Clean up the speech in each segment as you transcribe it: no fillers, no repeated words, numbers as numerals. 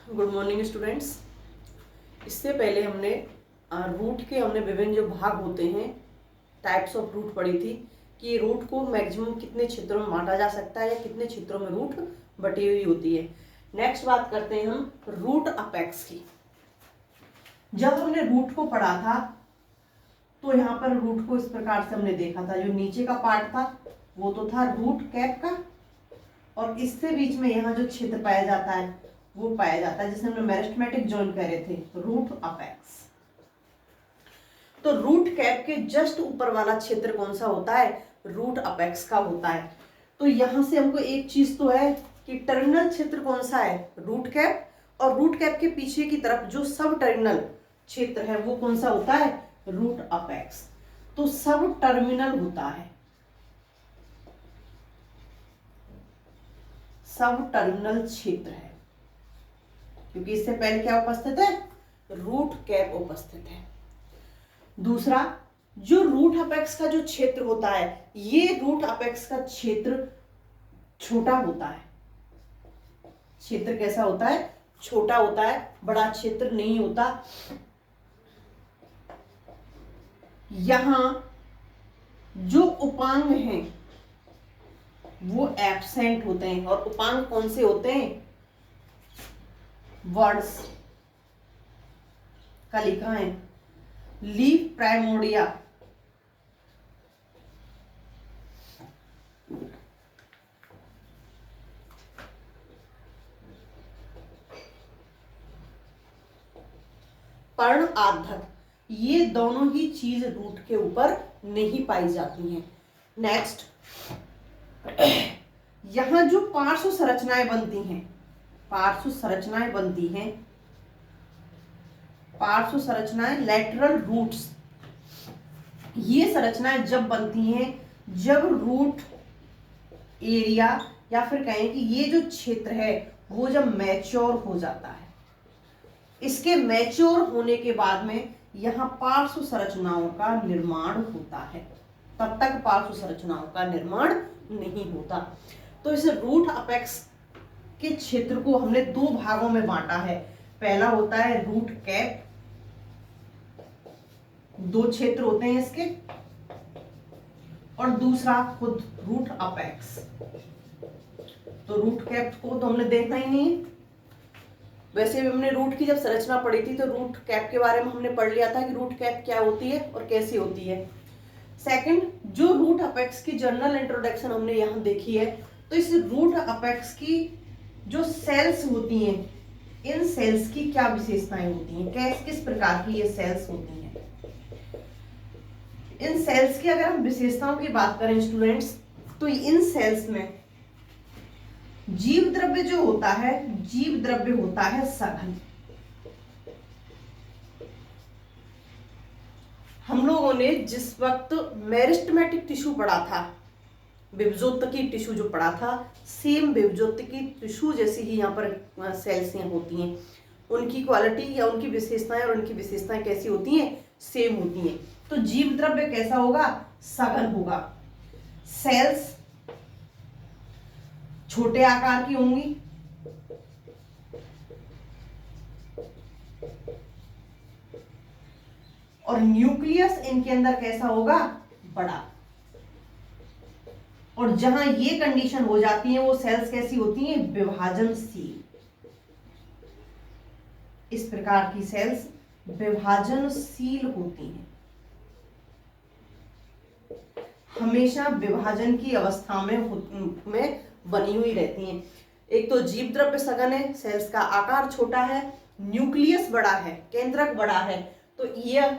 Good morning students. इससे पहले हमने रूट के विभिन्न जो भाग होते हैं, टाइप्स ऑफ रूट पढ़ी थी कि रूट को मैक्सिमम कितने क्षेत्रों में बांटा जा सकता है या कितने क्षेत्रों में रूट बटी हुई होती है। नेक्स्ट बात करते हैं हम रूट अपेक्स की। जब हमने रूट को पढ़ा था तो यहाँ पर रूट को इस प्रकार से हमने देखा था। जो नीचे का पार्ट था वो तो था रूट कैप का, और इससे बीच में यहाँ जो क्षेत्र पाया जाता है वो पाया जाता है जिसे हमने मेरिस्टेमेटिक जोन कह रहे थे, रूट अपेक्स। तो रूट कैप के जस्ट ऊपर वाला क्षेत्र कौन सा होता है? रूट अपेक्स का होता है। तो यहां से हमको एक चीज तो है कि टर्मिनल क्षेत्र कौन सा है? Root cap. और रूट कैप के पीछे की तरफ जो सब टर्मिनल क्षेत्र है वो कौन सा होता है? Root apex. तो सब टर्मिनल होता है, सब टर्मिनल क्षेत्र है, क्योंकि इससे पहले क्या उपस्थित है? रूट कैप उपस्थित है। दूसरा, जो रूट अपेक्स का जो क्षेत्र होता है, ये रूट अपेक्स का क्षेत्र छोटा होता है। क्षेत्र कैसा होता है? छोटा होता है, बड़ा क्षेत्र नहीं होता। यहां जो उपांग हैं वो एब्सेंट होते हैं, और उपांग कौन से होते हैं? वर्ड्स का लिखा है लीफ प्राइमोर्डिया, पर्ण आर्धक, ये दोनों ही चीज रूट के ऊपर नहीं पाई जाती हैं। नेक्स्ट, यहां जो पार्श्व संरचनाएं बनती हैं, पार्श्व संरचनाएं बनती हैं, पार्श्व संरचनाएं लैटरल रूट्स, ये संरचनाएं जब बनती हैं जब रूट एरिया या फिर कहें कि ये जो क्षेत्र है वो जब मैच्योर हो जाता है। इसके मैच्योर होने के बाद में यहां पार्श्व संरचनाओं का निर्माण होता है, तब तक पार्श्व संरचनाओं का निर्माण नहीं होता। तो इस रूट अपेक्स के क्षेत्र को हमने दो भागों में बांटा है। पहला होता है रूट कैप, दो क्षेत्र होते हैं इसके, और दूसरा खुद रूट अपेक्स। तो रूट कैप को तो हमने देखना ही नहीं है। वैसे भी हमने रूट की जब संरचना पढ़ी थी तो रूट कैप के बारे में हमने पढ़ लिया था कि रूट कैप क्या होती है और कैसी होती है। सेकंड, जो रूट अपेक्स की जनरल इंट्रोडक्शन हमने यहाँ देखी है, तो इस रूट अपेक्स की जो सेल्स होती हैं, इन सेल्स की क्या विशेषताएं होती हैं, किस प्रकार की ये सेल्स होती हैं। इन सेल्स की अगर हम विशेषताओं की बात करें स्टूडेंट्स, तो इन सेल्स में जीव द्रव्य जो होता है, जीव द्रव्य होता है सघन। हम लोगों ने जिस वक्त मेरिस्टेमेटिक टिश्यू पढ़ा था, विभजोत्तकी टिश्यू जो पढ़ा था, सेम विभजोत्तकी टिश्यू जैसी ही यहाँ पर सेल्स होती हैं। उनकी क्वालिटी या उनकी विशेषताएं और उनकी विशेषताएं कैसी होती हैं? सेम होती हैं। तो जीव द्रव्य कैसा होगा? सघन होगा। सेल्स छोटे आकार की होंगी, और न्यूक्लियस इनके अंदर कैसा होगा? बड़ा। और जहां ये कंडीशन हो जाती है वो सेल्स कैसी होती हैं? विभाजनशील। इस प्रकार की सेल्स विभाजनशील होती हैं, हमेशा विभाजन की अवस्था में बनी हुई रहती हैं। एक तो जीव द्रव्य सघन है, सेल्स का आकार छोटा है, न्यूक्लियस बड़ा है, केंद्रक बड़ा है। तो ये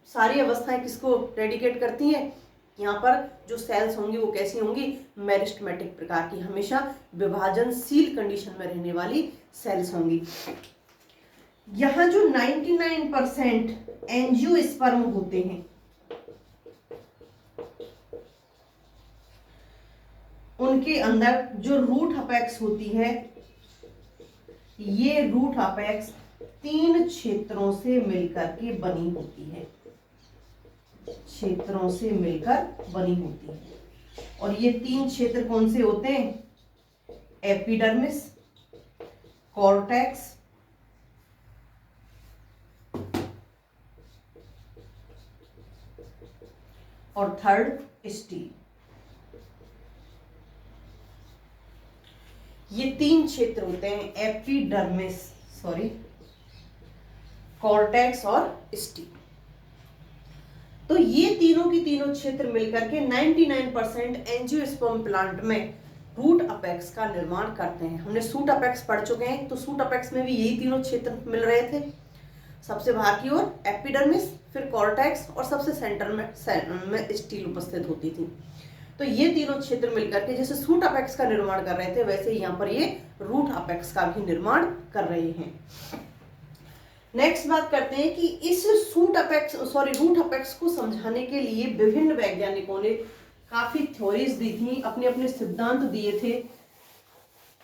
सारी अवस्थाएं किसको रेडिकेट करती हैं? यहाँ पर जो सेल्स होंगी वो कैसी होंगी? मेरिस्टेमेटिक प्रकार की, हमेशा विभाजनशील कंडीशन में रहने वाली सेल्स होंगी। यहाँ जो 99% एंजियोस्पर्म होते हैं, उनके अंदर जो रूट अपेक्स होती है, ये रूट अपेक्स 3 क्षेत्रों से मिलकर के बनी होती है, क्षेत्रों से मिलकर बनी होती है। और ये 3 क्षेत्र कौन से होते हैं? एपिडर्मिस, कॉर्टेक्स और थर्ड स्टील। ये 3 क्षेत्र होते हैं, एपिडर्मिस, कॉर्टेक्स और स्टील। तो ये तीनों की तीनों क्षेत्र मिलकर के 99% एंजियोस्पर्म प्लांट में रूट अपेक्स का निर्माण करते हैं। हमने सूट अपेक्स पढ़ चुके हैं, तो सूट अपेक्स में भी यही तीनों क्षेत्र मिल रहे थे। सबसे बाहर की ओर एपिडर्मिस, फिर कॉर्टेक्स और सबसे सेंटर में स्टील उपस्थित होती थी। तो ये तीनों क्षेत्र मिलकर के जैसे सूट अपेक्स का निर्माण कर रहे थे, वैसे ही यहाँ पर ये रूट अपेक्स का भी निर्माण कर रहे हैं। नेक्स्ट बात करते हैं कि इस रूट अपेक्स को समझाने के लिए विभिन्न वैज्ञानिकों ने काफी थ्योरीज दी थी, अपने अपने सिद्धांत दिए थे।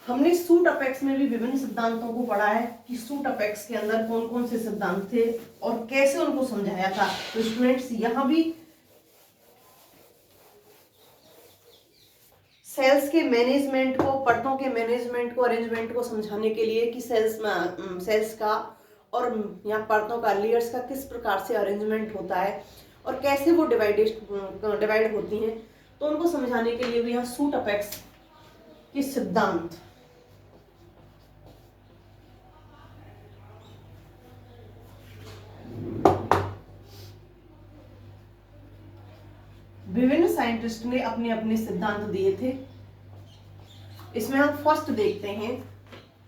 हमने सूट अपेक्स में भी विभिन्न सिद्धांतों को पढ़ा है कि सूट अपेक्स के अंदर कौन कौन से सिद्धांत थे और कैसे उनको समझाया था। तो स्टूडेंट्स, यहाँ भी सेल्स के मैनेजमेंट को, परतों के मैनेजमेंट को, अरेंजमेंट को समझाने के लिए कि सेल्स का और यहाँ परतों का, लेयर्स का किस प्रकार से अरेंजमेंट होता है और कैसे वो डिवाइड होती हैं, तो उनको समझाने के लिए भी यहाँ सूट अपेक्स के सिद्धांत विभिन्न साइंटिस्ट ने अपने अपने सिद्धांत दिए थे। इसमें हम फर्स्ट देखते हैं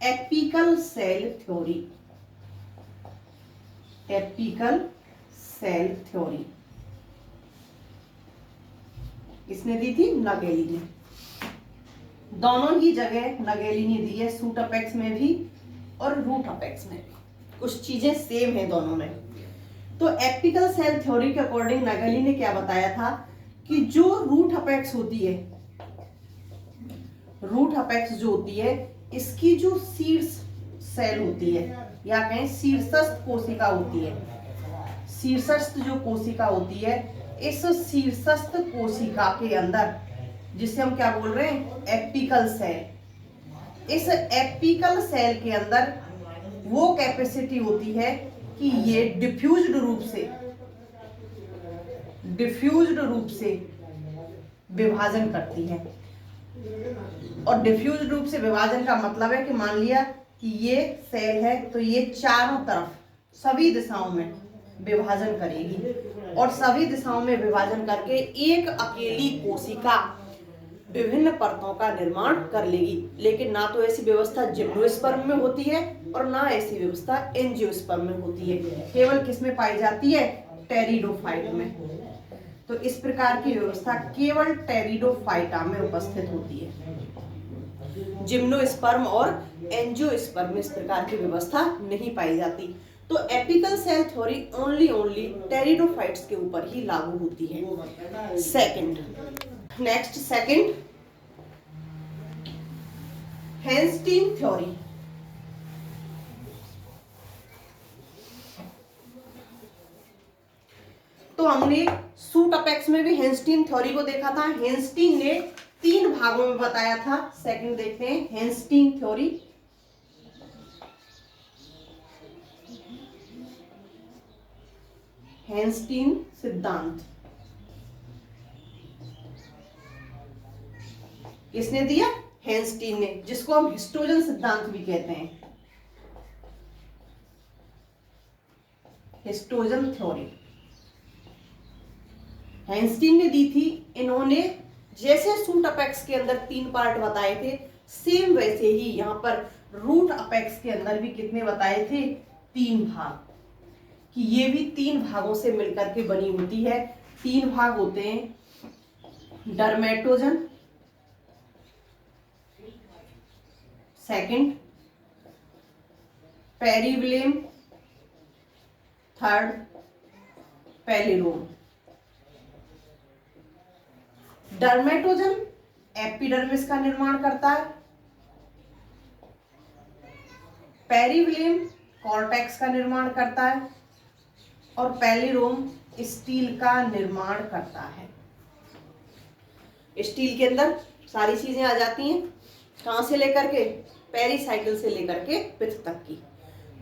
apical cell theory. Apical cell theory किसने दी थी? नगेली ने। दोनों ही जगह नगेली ने दी है, सूट अपेक्स में भी और रूट अपेक्स में भी। कुछ चीजें सेम है दोनों में। तो एपिकल सेल थ्योरी के अकॉर्डिंग नगेली ने क्या बताया था कि जो रूट अपेक्स होती है, रूट अपेक्स जो होती है, इसकी जो शीर्ष सेल होती है या कहें शीर्षस्थ कोशिका होती है, शीर्षस्थ जो कोशिका होती है, इस शीर्षस्थ कोशिका के अंदर, जिसे हम क्या बोल रहे हैं? Apical cell. इस एपिकल सेल के अंदर वो कैपेसिटी होती है कि ये डिफ्यूज्ड रूप से विभाजन करती है। और डिफ्यूज्ड रूप से विभाजन का मतलब है कि मान लिया कि ये सेल है, तो ये चारों तरफ सभी दिशाओं में विभाजन करेगी और सभी दिशाओं में विभाजन करके एक अकेली कोशिका विभिन्न परतों का निर्माण कर लेगी। लेकिन ना तो ऐसी व्यवस्था जिम्नोस्पर्म में होती है और ना ऐसी व्यवस्था एंजियोस्पर्म में होती है। केवल किसमें पाई जाती है? टेरिडोफाइट में। तो इस प्रकार की व्यवस्था केवल टेरिडोफाइटा में उपस्थित होती है। जिम्नोस्पर्म और एंजियोस्पर्म में इस प्रकार की व्यवस्था नहीं पाई जाती। तो apical cell theory only pteridophytes के ऊपर ही लागू होती है। Second Hanstein theory. तो हमने सूट अपेक्स में भी हेंस्टीन थ्योरी को देखा था। हेंस्टीन ने 3 भागों में बताया था। सेकंड देखते हैं हेंस्टीन थ्योरी। हेंस्टीन सिद्धांत किसने दिया? हेंस्टीन ने, जिसको हम हिस्टोजन सिद्धांत भी कहते हैं। हिस्टोजन थ्योरी हेंस्टीन ने दी थी। इन्होंने जैसे सूट अपेक्स के अंदर 3 पार्ट बताए थे, सेम वैसे ही यहाँ पर रूट अपेक्स के अंदर भी कितने बताए थे? 3 भाग, कि ये भी 3 भागों से मिलकर के बनी होती है। 3 भाग होते हैं dermatogen, second periblem, third plerome. Dermatogen epidermis का निर्माण करता है, पेरिविलियम कॉर्टेक्स का निर्माण करता है और पेलिरोम स्टील का निर्माण करता है। स्टील के अंदर सारी चीजें आ जाती हैं, कहां से लेकर के? पेरीसाइकिल से लेकर के पिथ तक की।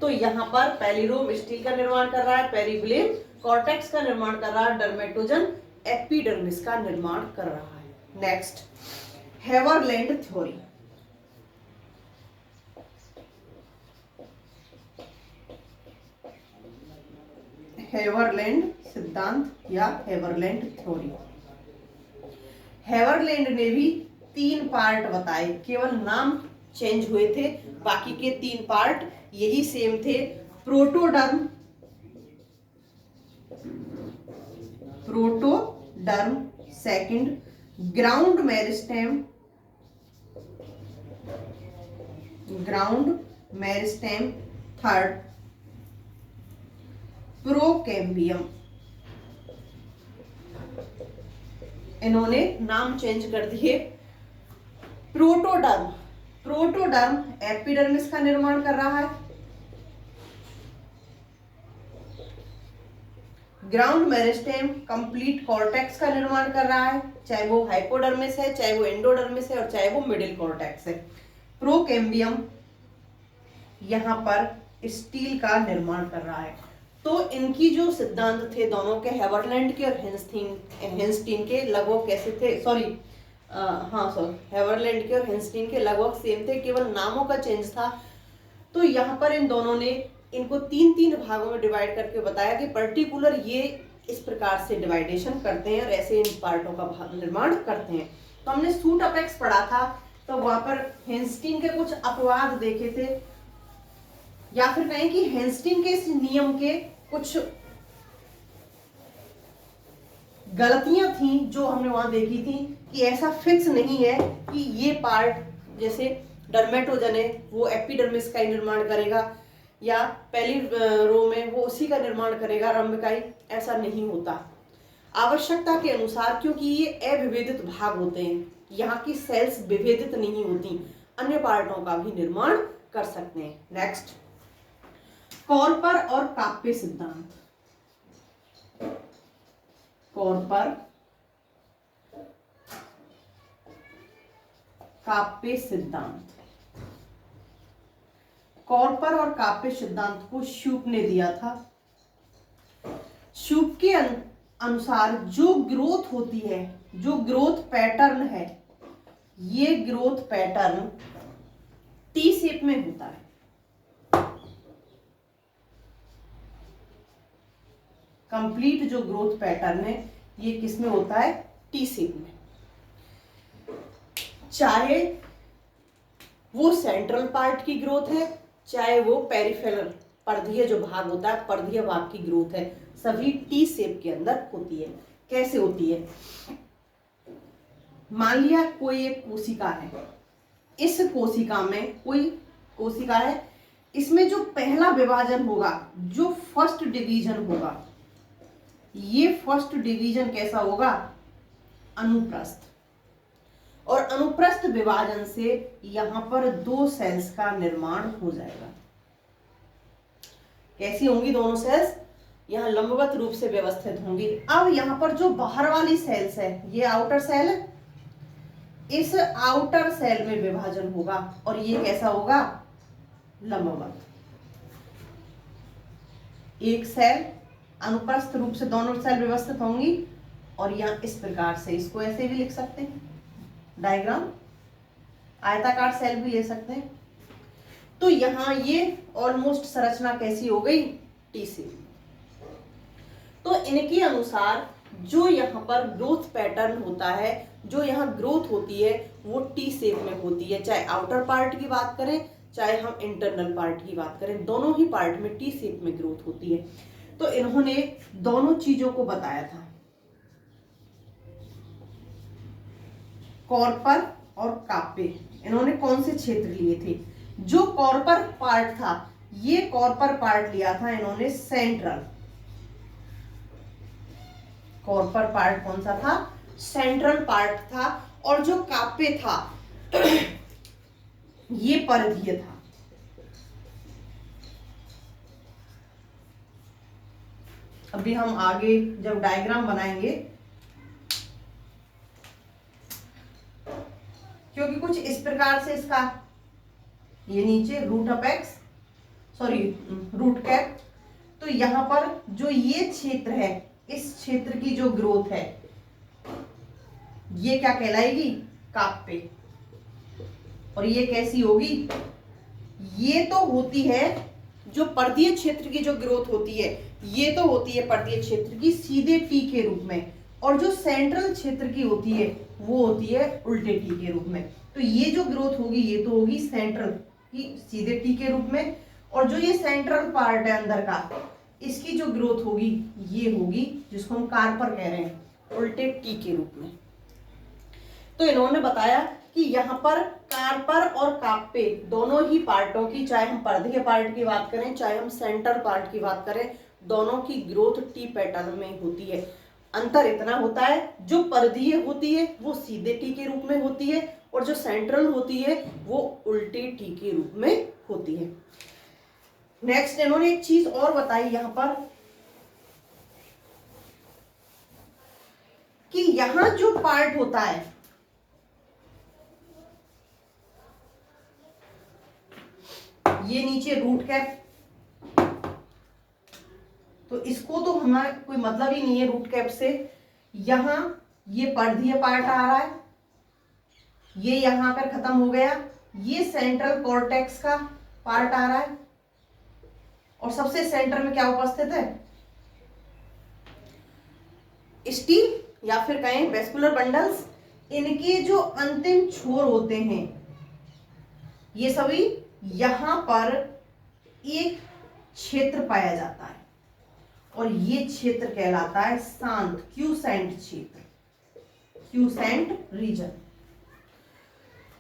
तो यहाँ पर पेलिरोम स्टील का निर्माण कर रहा है, पेरिविलियम कॉर्टेक्स का निर्माण कर रहा है, डर्मेटोजन एपिडर्मिस का निर्माण कर रहा है। Next, हेवरलैंड theory. हेवरलैंड सिद्धांत या हेवरलैंड थ्योरी। हेवरलैंड ने भी 3 पार्ट बताए, केवल नाम चेंज हुए थे, बाकी के 3 पार्ट यही सेम थे। Protoderm, second ground meristem, third procambium. इन्होंने नाम चेंज कर दिए। प्रोटोडर्म एपिडर्मिस का निर्माण कर रहा है। ग्राउंड मेरिस्टेम कंप्लीट कॉर्टेक्स का निर्माण कर रहा है, चाहे वो हाइपोडर्मिस है, चाहे वो एंडोडर्मिस है, और चाहे वो मिडिल कॉर्टेक्स है। प्रोकेम्बियम यहां पर स्टील का निर्माण कर रहा है। तो इनकी जो सिद्धांत थे दोनों के, हेवरलैंड के और हेंस्टीन के, लगभग कैसे थे, हेवरलैंड के और हेंस्टीन के लगभग सेम थे, केवल नामों का चेंज था। तो यहाँ पर इन दोनों ने इनको 3-3 भागों में डिवाइड करके बताया कि पर्टिकुलर ये इस प्रकार से डिवाइडेशन करते हैं और ऐसे इन पार्टों का निर्माण करते हैं। तो हमने सूट अपेक्स पढ़ा था, तो वहां पर हेंस्टीन के कुछ अपवाद देखे थे, या फिर कहें कि हेंस्टीन के इस नियम के कुछ गलतियां थी जो हमने वहां देखी थी, कि ऐसा फिक्स नहीं है कि ये पार्ट, जैसे डर्मेटोजन है वो एपिडर्मिस का ही निर्माण करेगा, या पहली रो में वो उसी का निर्माण करेगा, रंभकाई, ऐसा नहीं होता। आवश्यकता के अनुसार, क्योंकि ये अविभेदित भाग होते हैं, यहाँ की सेल्स विभेदित नहीं होती, अन्य पार्टों का भी निर्माण कर सकते हैं। नेक्स्ट, कॉर्पर और काप्पे सिद्धांत। कॉर्पर काप्पे सिद्धांत। कॉर्पर और काप्पे सिद्धांत को शूप ने दिया था। शूप के अनुसार जो ग्रोथ होती है, जो ग्रोथ पैटर्न है, ये ग्रोथ पैटर्न टी शेप में होता है। कंप्लीट जो ग्रोथ पैटर्न है ये किस में होता है, टी शेप में। चाहे वो सेंट्रल पार्ट की ग्रोथ है, चाहे वो पेरिफेरल पर्दीय जो भाग होता है, पर्दीय भाग की ग्रोथ है, सभी टी शेप के अंदर होती है। कैसे होती है, मान लिया कोई एक कोशिका है, इस कोशिका में कोई कोशिका है, इसमें जो पहला विभाजन होगा, जो फर्स्ट डिवीजन होगा, ये फर्स्ट डिवीजन कैसा होगा, अनुप्रस्थ। और अनुप्रस्थ विभाजन से यहां पर 2 सेल्स का निर्माण हो जाएगा। कैसी होंगी दोनों सेल्स, यहां लंबवत रूप से व्यवस्थित होंगी। अब यहां पर जो बाहर वाली सेल्स है, ये आउटर सेल है, इस आउटर सेल में विभाजन होगा और ये कैसा होगा, लंबवत। एक सेल अनुप्रस्थ रूप से दोनों सेल व्यवस्थित होंगी, और यहाँ इस प्रकार से, इसको ऐसे भी लिख सकते हैं डायग्राम, आयताकार सेल भी ले सकते हैं। तो यहाँ ये ऑलमोस्ट संरचना कैसी हो गई, टी शेप। तो इनके अनुसार जो यहाँ पर ग्रोथ पैटर्न होता है, जो यहाँ ग्रोथ होती है, वो टी शेप में होती है। चाहे आउटर पार्ट की बात करें, चाहे हम इंटरनल पार्ट की बात करें, दोनों ही पार्ट में टी शेप में ग्रोथ होती है। तो इन्होंने दोनों चीजों को बताया था, कॉर्पर और काप्पे। इन्होंने कौन से क्षेत्र लिए थे, जो कॉर्पर पार्ट था, ये कॉर्पर पार्ट लिया था इन्होंने सेंट्रल। कॉर्पर पार्ट कौन सा था, सेंट्रल पार्ट था, और जो काप्पे था ये परिधीय था। अभी हम आगे जब डायग्राम बनाएंगे, क्योंकि कुछ इस प्रकार से इसका ये नीचे रूट कैप, तो यहां पर जो ये क्षेत्र है, इस क्षेत्र की जो ग्रोथ है, ये क्या कहलाएगी, काप्पे। और ये कैसी होगी, ये तो होती है जो पर्दीय क्षेत्र की जो ग्रोथ होती है, ये तो होती है पर्दीय क्षेत्र की सीधे टी के रूप में, और जो सेंट्रल क्षेत्र की होती है वो होती है उल्टे टी के रूप में। तो ये जो ग्रोथ होगी ये तो होगी सेंट्रल की सीधे टी के रूप में, और जो ये सेंट्रल पार्ट है अंदर का, इसकी जो ग्रोथ होगी ये होगी जिसको हम कार्पर कह रहे हैं, उल्टे टी के रूप में। तो इन्होंने बताया कि यहाँ पर कार्पर और काप्पे दोनों ही पार्टों की, चाहे हम पर्दीय पार्ट की बात करें चाहे हम सेंटर पार्ट की बात करें, दोनों की ग्रोथ टी पैटर्न में होती है। अंतर इतना होता है, जो पर्दीय होती है वो सीधे टी के रूप में होती है, और जो सेंट्रल होती है वो उल्टे टी के रूप में होती है। नेक्स्ट इन्होंने एक चीज और बताई यहाँ पर, कि यहां जो पार्ट होता है, ये नीचे रूट कैप, तो इसको तो हमारा कोई मतलब ही नहीं है रूट कैप से। यहां ये पर्दीय पार्ट आ रहा है, ये यहां पर खत्म हो गया, ये सेंट्रल कॉर्टेक्स का पार्ट आ रहा है, और सबसे सेंटर में क्या उपस्थित है, स्टील या फिर कहें वेस्कुलर बंडल्स। इनके जो अंतिम छोर होते हैं ये सभी, यहां पर एक क्षेत्र पाया जाता है, और ये क्षेत्र कहलाता है शांत क्यूसेंट क्षेत्र, क्यूसेंट रीजन।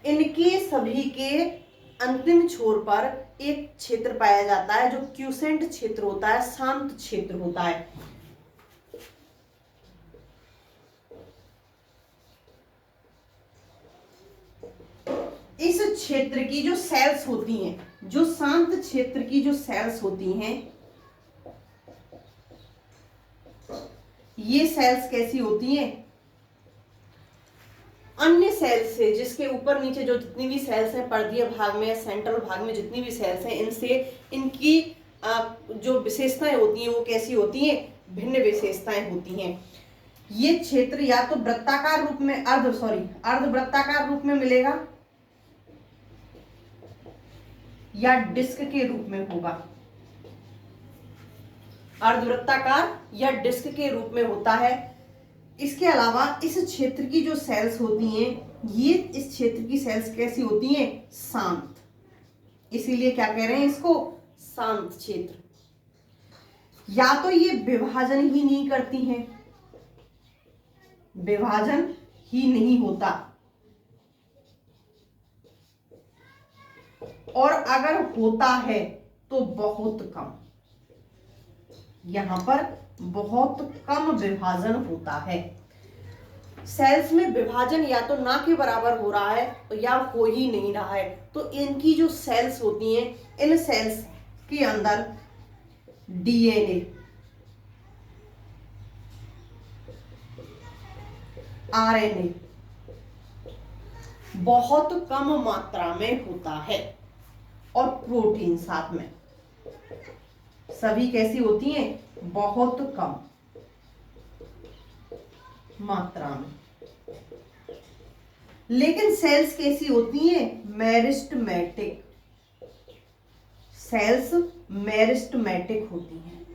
इनके सभी के अंतिम छोर पर एक क्षेत्र पाया जाता है जो क्यूसेंट क्षेत्र होता है, शांत क्षेत्र होता है। इस क्षेत्र की जो सेल्स होती हैं, जो शांत क्षेत्र की जो सेल्स होती हैं, ये सेल्स कैसी होती हैं, अन्य सेल्स से, जिसके ऊपर नीचे जो जितनी भी सेल्स हैं पर्दीय भाग में, सेंट्रल भाग में जितनी भी सेल्स हैं, इनसे इनकी जो विशेषताएं होती हैं वो कैसी होती हैं, भिन्न विशेषताएं होती हैं। ये क्षेत्र या तो वृत्ताकार रूप में अर्धवृत्ताकार रूप में मिलेगा या डिस्क के रूप में होगा, अर्धवृत्ताकार या डिस्क के रूप में होता है। इसके अलावा इस क्षेत्र की जो सेल्स होती हैं, ये इस क्षेत्र की सेल्स कैसी होती हैं, शांत, इसीलिए क्या कह रहे हैं इसको, शांत क्षेत्र। या तो ये विभाजन ही नहीं करती हैं, विभाजन ही नहीं होता, और अगर होता है तो बहुत कम, यहां पर बहुत कम विभाजन होता है। सेल्स में विभाजन या तो ना के बराबर हो रहा है या हो ही नहीं रहा है। तो इनकी जो सेल्स होती हैं, इन सेल्स के अंदर डीएनए, आरएनए बहुत कम मात्रा में होता है, और प्रोटीन साथ में, सभी कैसी होती हैं, बहुत कम मात्रा में। लेकिन सेल्स कैसी होती हैं, मेरिस्टमेटिक, सेल्स मेरिस्टमेटिक होती हैं,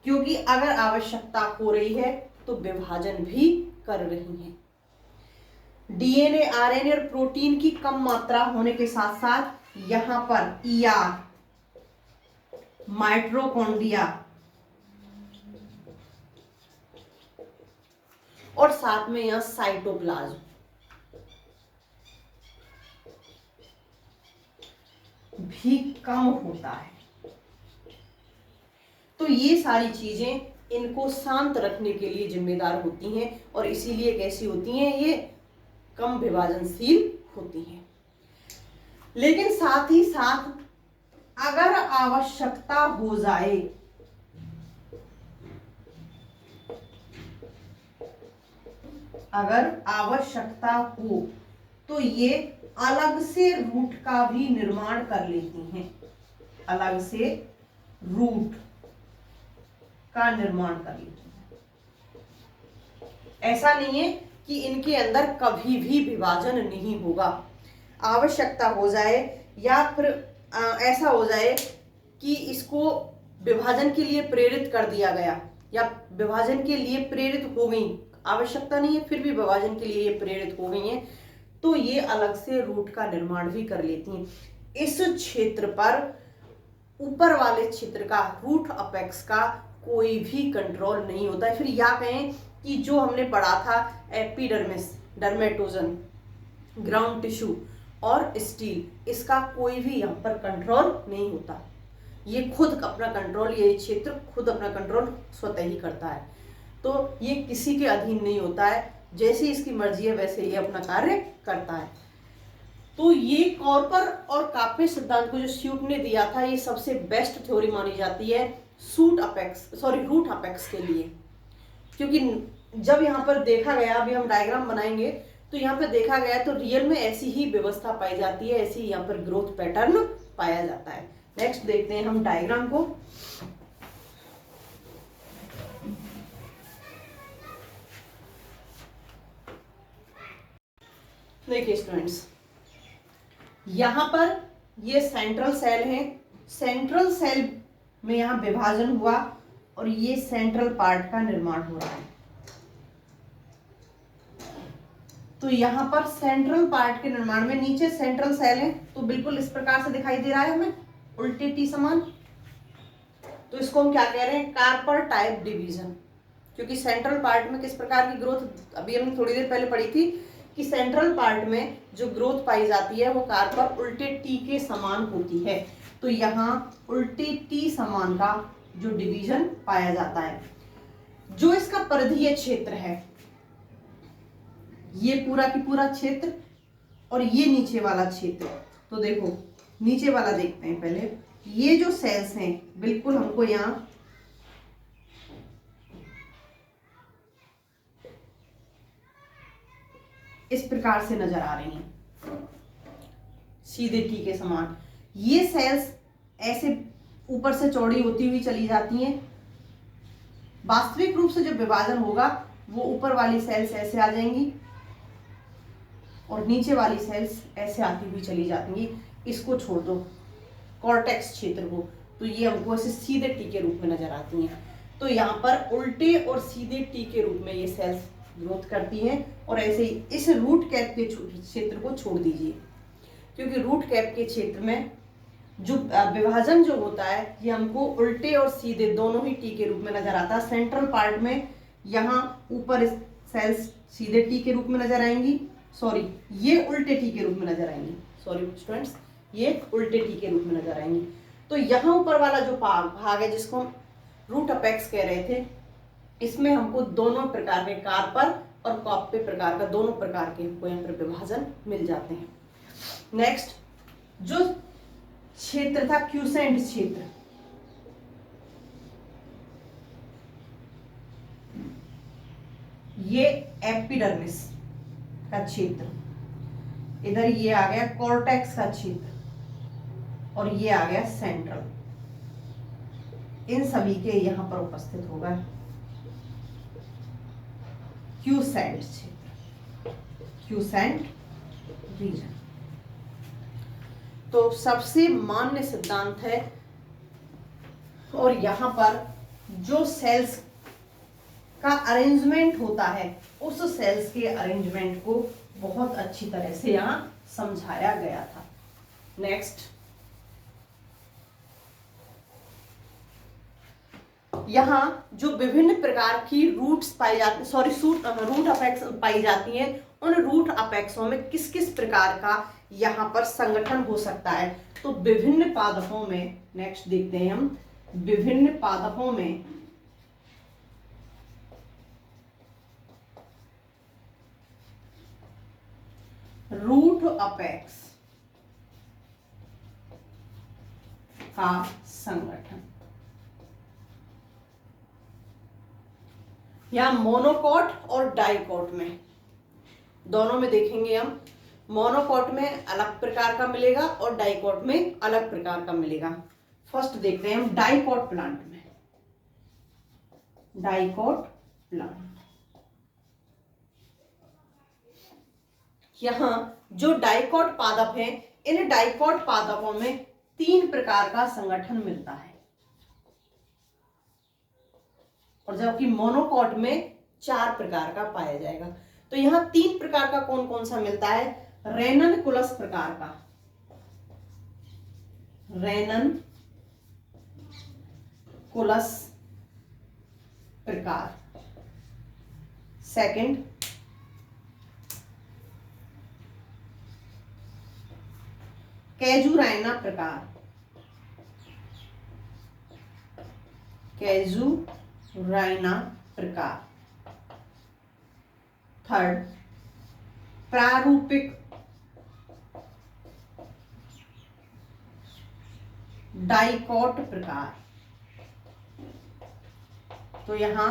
क्योंकि अगर आवश्यकता हो रही है तो विभाजन भी कर रही हैं। डीएनए, आरएनए और प्रोटीन की कम मात्रा होने के साथ साथ यहां पर ईआर, माइटोकॉन्ड्रिया, और साथ में यहां साइटोप्लाज्म, भी कम होता है। तो ये सारी चीजें इनको शांत रखने के लिए जिम्मेदार होती हैं, और इसीलिए कैसी होती हैं, ये कम विभाजनशील होती हैं। लेकिन साथ ही साथ अगर आवश्यकता हो जाए, अगर आवश्यकता हो तो ये अलग से रूट का भी निर्माण कर लेती हैं, अलग से रूट का निर्माण कर लेती हैं। ऐसा नहीं है कि इनके अंदर कभी भी विभाजन नहीं होगा। आवश्यकता हो जाए या फिर ऐसा हो जाए कि इसको विभाजन के लिए प्रेरित कर दिया गया या विभाजन के लिए प्रेरित हो गई, आवश्यकता नहीं है फिर भी विभाजन के लिए ये प्रेरित हो गई हैं, तो ये अलग से रूट का निर्माण भी कर लेती हैं। इस क्षेत्र पर ऊपर वाले क्षेत्र का रूट अपेक्स का कोई भी कंट्रोल नहीं होता है। फिर या कहें कि जो हमने पढ़ा था एपिडर्मिस, डर्मेटोजन, ग्राउंड टिश्यू और स्टील, इसका कोई भी यहाँ पर कंट्रोल नहीं होता। ये खुद अपना कंट्रोल, ये क्षेत्र खुद अपना कंट्रोल स्वतः ही करता है। तो ये किसी के अधीन नहीं होता है, जैसी इसकी मर्जी है वैसे ये अपना कार्य करता है। तो ये कॉर्पर और कापे सिद्धांत को जो स्यूट ने दिया था, ये सबसे बेस्ट थ्योरी मानी जाती है रूट अपेक्स के लिए। क्योंकि जब यहाँ पर देखा गया, अभी हम डायग्राम बनाएंगे तो यहाँ पर देखा गया तो रियल में ऐसी ही व्यवस्था पाई जाती है, ऐसी यहाँ पर ग्रोथ पैटर्न पाया जाता है। नेक्स्ट देखते हैं हम डायग्राम को। देखिए स्टूडेंट्स, यहां पर ये सेंट्रल सेल है, सेंट्रल सेल में यहां विभाजन हुआ और ये सेंट्रल पार्ट का निर्माण हो रहा है। तो यहां पर सेंट्रल पार्ट के निर्माण में नीचे सेंट्रल सेल है, तो बिल्कुल इस प्रकार से दिखाई दे रहा है हमें, उल्टे टी समान। तो इसको हम क्या कह रहे हैं, कार्पर टाइप डिवीजन। क्योंकि सेंट्रल पार्ट में किस प्रकार की ग्रोथ, अभी हमने थोड़ी देर पहले पढ़ी थी कि सेंट्रल पार्ट में जो ग्रोथ पाई जाती है वो कार्पर उल्टे टी के समान होती है। तो यहाँ उल्टे टी समान का जो डिवीजन पाया जाता है। जो इसका परिधीय क्षेत्र है, ये पूरा की पूरा क्षेत्र और ये नीचे वाला क्षेत्र। तो देखो नीचे वाला देखते हैं पहले। ये जो सेल्स हैं बिल्कुल हमको यहाँ इस प्रकार से नजर आ रही हैं, सीधे टी के समान। ये सेल्स ऐसे ऊपर से चौड़ी होती हुई चली जाती हैं। वास्तविक रूप से जब विभाजन होगा वो ऊपर वाली सेल्स ऐसे आ जाएंगी और नीचे वाली सेल्स ऐसे आती हुई चली जाती। इसको छोड़ दो कॉर्टेक्स क्षेत्र को, तो ये हमको ऐसे सीधे टी के रूप में नजर आती हैं। तो यहाँ पर उल्टे और सीधे टी के रूप में ये सेल्स ग्रोथ करती हैं। और ऐसे ही इस रूट कैप के क्षेत्र को छोड़ दीजिए, क्योंकि रूट कैप के क्षेत्र में जो विभाजन जो होता है ये हमको उल्टे और सीधे दोनों ही टी के रूप में नजर आता है। सेंट्रल पार्ट में यहाँ ऊपर सेल्स सीधे टी के रूप में नजर आएंगी, सॉरी ये उल्टे टी के रूप में नजर आएंगी, सॉरी स्टूडेंट्स ये उल्टे टी के रूप में नजर आएंगी। तो यहाँ ऊपर वाला जो भाग है जिसको हम रूट अपेक्स कह रहे थे, इसमें हमको दोनों प्रकार के कार्पर और कॉप्पे प्रकार का, दोनों प्रकार के हमको यहाँ पर विभाजन मिल जाते हैं। नेक्स्ट जो क्षेत्र था क्यूसेंट क्षेत्र, ये एपिडर्मिस का क्षेत्र, इधर ये आ गया कॉर्टेक्स का क्षेत्र और ये आ गया सेंट्रल। इन सभी के यहां पर उपस्थित होगा क्यूसेंट क्षेत्र, क्यूसेंट रीजन। तो सबसे मान्य सिद्धांत है और यहां पर जो सेल्स का अरेंजमेंट होता है उस सेल्स के अरेंजमेंट को बहुत अच्छी तरह से यहां समझाया गया था। नेक्स्ट यहाँ जो विभिन्न प्रकार की रूट्स पाई जाती, सॉरी रूट अपेक्स पाई जाती हैं, उन रूट अपेक्सों में किस किस प्रकार का यहाँ पर संगठन हो सकता है। तो विभिन्न पादपों में, नेक्स्ट देखते हैं हम, विभिन्न पादपों में रूट अपेक्स का संगठन, या मोनोकॉट और डाइकॉट में, दोनों में देखेंगे हम। मोनोकॉट में अलग प्रकार का मिलेगा और डाइकॉट में अलग प्रकार का मिलेगा। फर्स्ट देखते हैं हम डाइकॉट प्लांट में, डाइकॉट प्लांट। यहाँ जो डाइकॉट पादप हैं, इन डाइकॉट पादपों में 3 प्रकार का संगठन मिलता है, और जबकि मोनोकॉट में 4 प्रकार का पाया जाएगा। तो यहाँ 3 प्रकार का कौन कौन सा मिलता है? रेननकुलस प्रकार का, रेननकुलस प्रकार। सेकंड, कैजुराइना प्रकार, कैजुराइना प्रकार। थर्ड, प्रारूपिक डाइकॉट प्रकार। तो यहां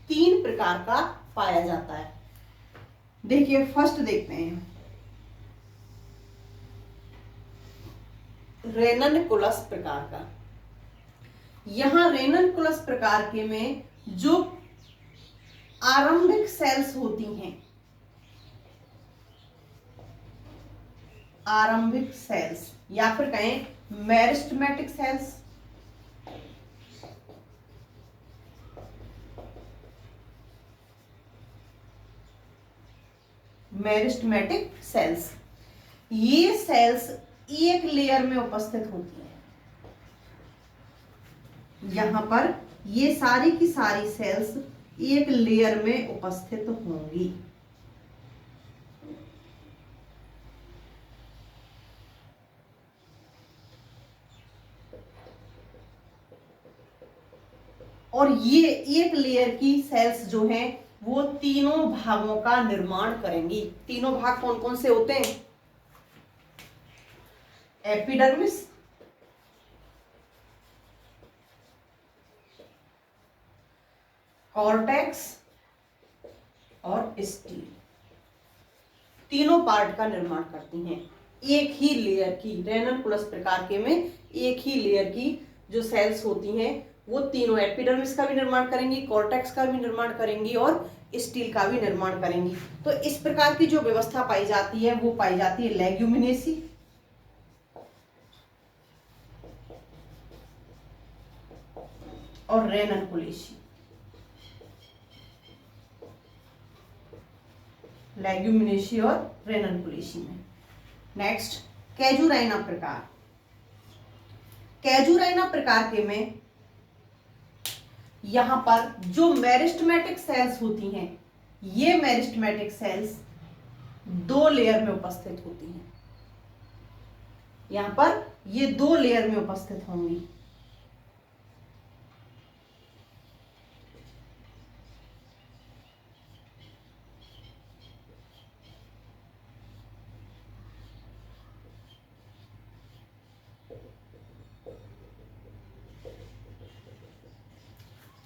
3 प्रकार का पाया जाता है। देखिए फर्स्ट देखते हैं, रेननकुलस प्रकार का। यहां रेननकुलस प्रकार के में जो आरंभिक सेल्स होती हैं, आरंभिक सेल्स या फिर कहें मेरिस्टेमेटिक सेल्स, मेरिस्टेमेटिक सेल्स, ये सेल्स एक लेयर में उपस्थित होती है। यहां पर ये सारी की सारी सेल्स एक लेयर में उपस्थित होंगी। और ये एक लेयर की सेल्स जो हैं वो तीनों भागों का निर्माण करेंगी। तीनों भाग कौन कौन से होते हैं? एपिडर्मिस, कॉर्टेक्स और स्टील, तीनों पार्ट का निर्माण करती हैं। एक ही लेयर की, रेननकुलस प्रकार के में एक ही लेयर की जो सेल्स होती हैं वो तीनों एपिडर्मिस का भी निर्माण करेंगी, कॉर्टेक्स का भी निर्माण करेंगी और स्टील का भी निर्माण करेंगी। तो इस प्रकार की जो व्यवस्था पाई जाती है वो पाई जाती है लेग्यूमिनेसी, और रेननकुलेसी। लेग्यूमिनेसी और रेननकुलेसी में। नेक्स्ट, कैजुराइना प्रकार। कैजुराइना प्रकार के में यहां पर जो मेरिस्टेमेटिक सेल्स होती हैं, ये मेरिस्टेमेटिक सेल्स 2 लेयर में उपस्थित होती हैं। यहां पर ये 2 लेयर में उपस्थित होंगी।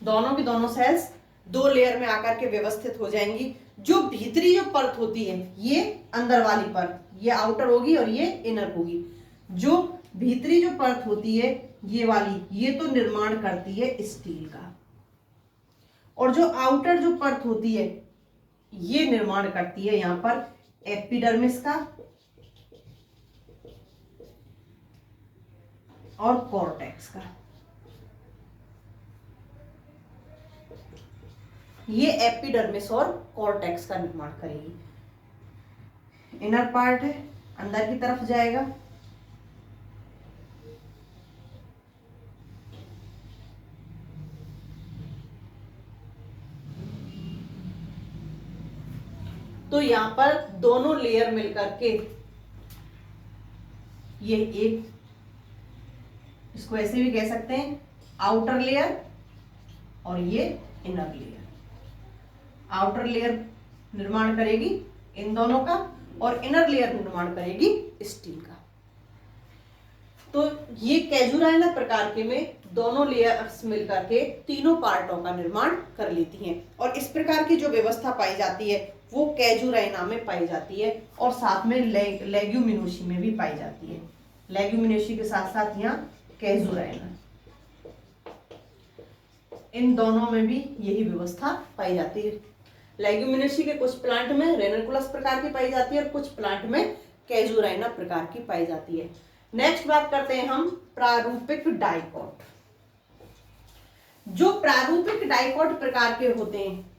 दोनों की दोनों सेल्स 2 लेयर में आकर के व्यवस्थित हो जाएंगी। जो भीतरी जो परत होती है, ये अंदर वाली परत, ये आउटर होगी और ये इनर होगी। जो भीतरी जो परत होती है ये वाली, ये तो निर्माण करती है स्टील का, और जो आउटर जो परत होती है ये निर्माण करती है यहां पर एपिडर्मिस का और कॉर्टेक्स का। ये एपिडर्मिस और कॉर्टेक्स का निर्माण करेगी। इनर पार्ट है, अंदर की तरफ जाएगा। तो यहां पर दोनों लेयर मिलकर के ये एक, इसको ऐसे भी कह सकते हैं आउटर लेयर, और ये इनर लेयर। आउटर लेयर निर्माण करेगी इन दोनों का और इनर लेयर निर्माण करेगी स्टील का। तो ये कैजुराइना प्रकार के में दोनों लेयर्स मिलकर के तीनों पार्टों का निर्माण कर लेती हैं। और इस प्रकार की जो व्यवस्था पाई जाती है वो कैजुराइना में पाई जाती है, और साथ में लेग्यूमिनोसी में भी पाई जाती है। लेग्यूमिनोसी के साथ साथ यहाँ कैजुराइना, इन दोनों में भी यही व्यवस्था पाई जाती है। लेग्यूमिनेसी के कुछ प्लांट में रेननकुलस प्रकार की पाई जाती है और कुछ प्लांट में कैजुराइना प्रकार की पाई जाती है। नेक्स्ट बात करते हैं हम प्रारूपिक डाइकॉट। जो प्रारूपिक डाइकॉट प्रकार के होते हैं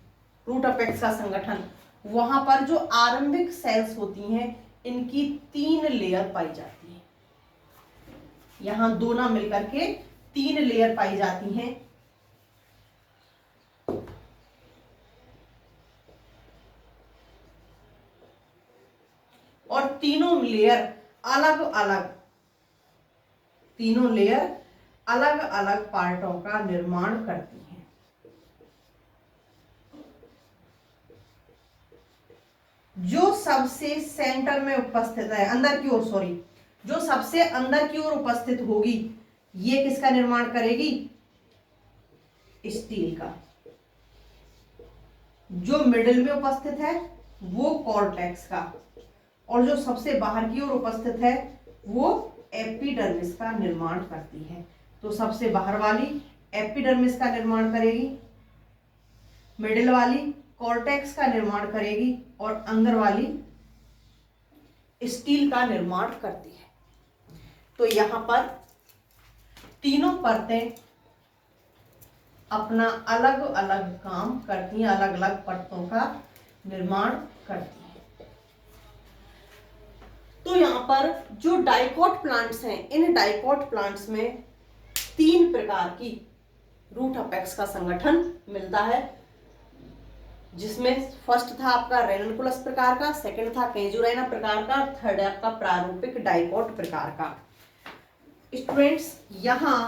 रूट अपेक्स का संगठन, वहां पर जो आरंभिक सेल्स होती हैं इनकी 3 लेयर पाई जाती है। यहां दो ना मिलकर के 3 लेयर पाई जाती हैं। और तीनों लेयर अलग अलग पार्टों का निर्माण करती हैं। जो सबसे सेंटर में उपस्थित है, जो सबसे अंदर की ओर उपस्थित होगी, ये किसका निर्माण करेगी? स्टील का। जो मिडिल में उपस्थित है वो कॉर्टेक्स का, और जो सबसे बाहर की ओर उपस्थित है वो एपिडर्मिस का निर्माण करती है। तो सबसे बाहर वाली एपिडर्मिस का निर्माण करेगी, मिडिल वाली कॉर्टेक्स का निर्माण करेगी और अंदर वाली स्टील का निर्माण करती है। तो यहां पर तीनों परतें अपना अलग अलग काम करती हैं, अलग अलग परतों का निर्माण करती हैं। तो यहां पर जो डाइकॉट प्लांट्स हैं, इन डाइकॉट प्लांट्स में 3 प्रकार की रूट अपेक्स का संगठन मिलता है, जिसमें फर्स्ट था आपका रेननकुलस प्रकार का, सेकंड था कैजुराइना प्रकार का, थर्ड है आपका प्रारूपिक डाइकॉट प्रकार का। स्टूडेंट्स, यहां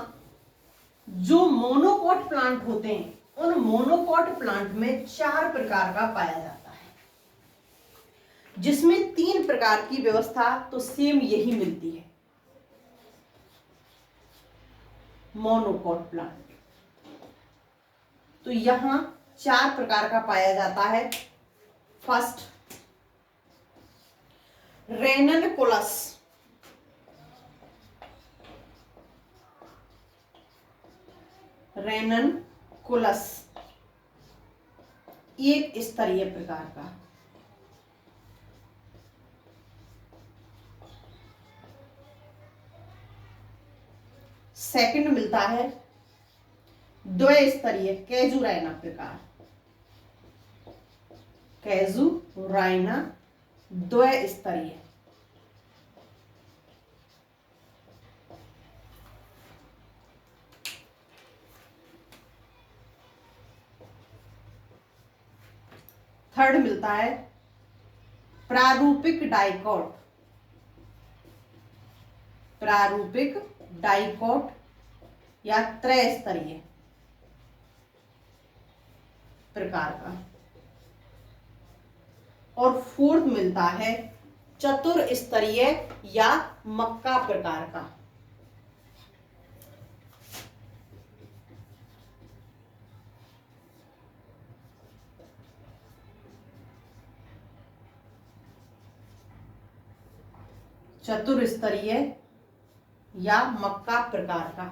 जो मोनोकॉट प्लांट होते हैं, उन मोनोकॉट प्लांट में 4 प्रकार का पाया जाता है, जिसमें 3 प्रकार की व्यवस्था तो सेम यही मिलती है। मोनोकॉट प्लांट तो यहां 4 प्रकार का पाया जाता है। फर्स्ट, रेननकुलस। रेननकुलस एक स्तरीय प्रकार का। सेकंड मिलता है द्वैस्तरीय कैजुराइना प्रकार। कैजुराइना द्वैस्तरीय। थर्ड मिलता है प्रारूपिक डाइकॉट। प्रारूपिक डाइकॉट या त्रैस्तरीय प्रकार का। और फोर्थ मिलता है चतुर्स्तरीय या मक्का प्रकार का। चतुर्स्तरीय या मक्का प्रकार का।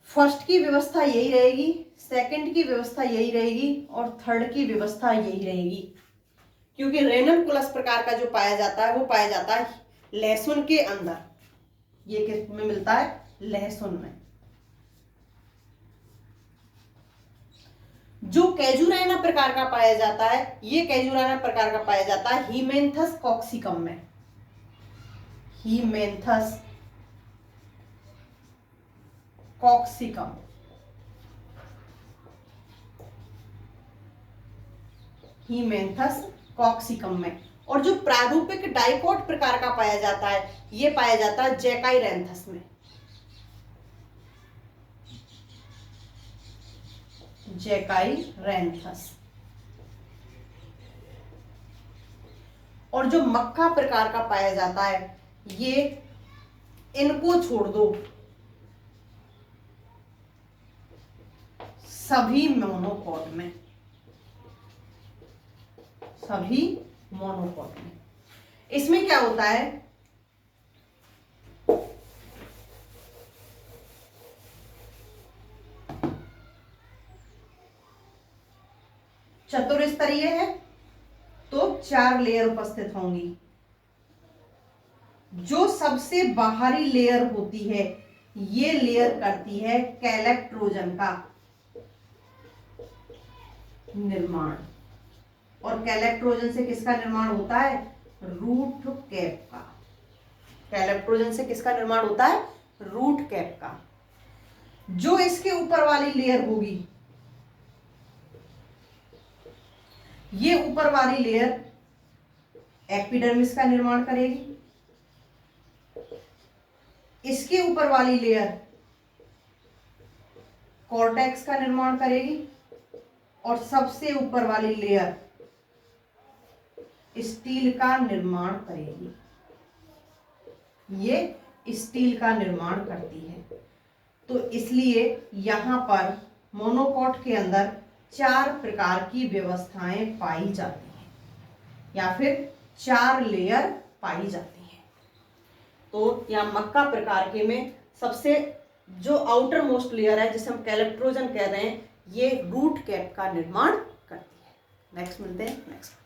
फर्स्ट की व्यवस्था यही रहेगी, सेकंड की व्यवस्था यही रहेगी और थर्ड की व्यवस्था यही रहेगी, क्योंकि रेननकुलस प्रकार का जो पाया जाता है वो पाया जाता है लहसुन के अंदर। ये किस में मिलता है? लहसुन में। जो कैजुराइना प्रकार का पाया जाता है, ये कैजुराइना प्रकार का पाया जाता है हीमेंथस कॉक्सिकम में। हीमेंथस कॉक्सिकम। हीमेंथस कॉक्सिकम में। और जो प्रारूपिक डाइकॉट प्रकार का पाया जाता है, ये पाया जाता है जैकाइरेंथस में। जैकाइरेंथस। और जो मक्का प्रकार का पाया जाता है, ये इनको छोड़ दो, सभी मोनोकॉट में। सभी मोनोकॉट में। इसमें क्या होता है? चतुर्स्तरीय है तो 4 लेयर उपस्थित होंगी। जो सबसे बाहरी लेयर होती है ये लेयर करती है कैलेक्ट्रोजन का निर्माण। और कैलेक्ट्रोजन से किसका निर्माण होता है? रूट कैप का। कैलेक्ट्रोजन से किसका निर्माण होता है? रूट कैप का। जो इसके ऊपर वाली लेयर होगी, ये ऊपर वाली लेयर एपिडर्मिस का निर्माण करेगी। इसके ऊपर वाली लेयर कॉर्टेक्स का निर्माण करेगी और सबसे ऊपर वाली लेयर स्टील का निर्माण करेगी। ये स्टील का निर्माण करती है। तो इसलिए यहां पर मोनोकॉट के अंदर 4 प्रकार की व्यवस्थाएं पाई जाती हैं या फिर 4 लेयर पाई जाती हैं। तो यहाँ मक्का प्रकार के में सबसे जो आउटर मोस्ट लेयर है जिसे हम कैलेक्ट्रोजन कह रहे हैं, ये रूट कैप का निर्माण करती है। नेक्स्ट मिलते हैं नेक्स्ट।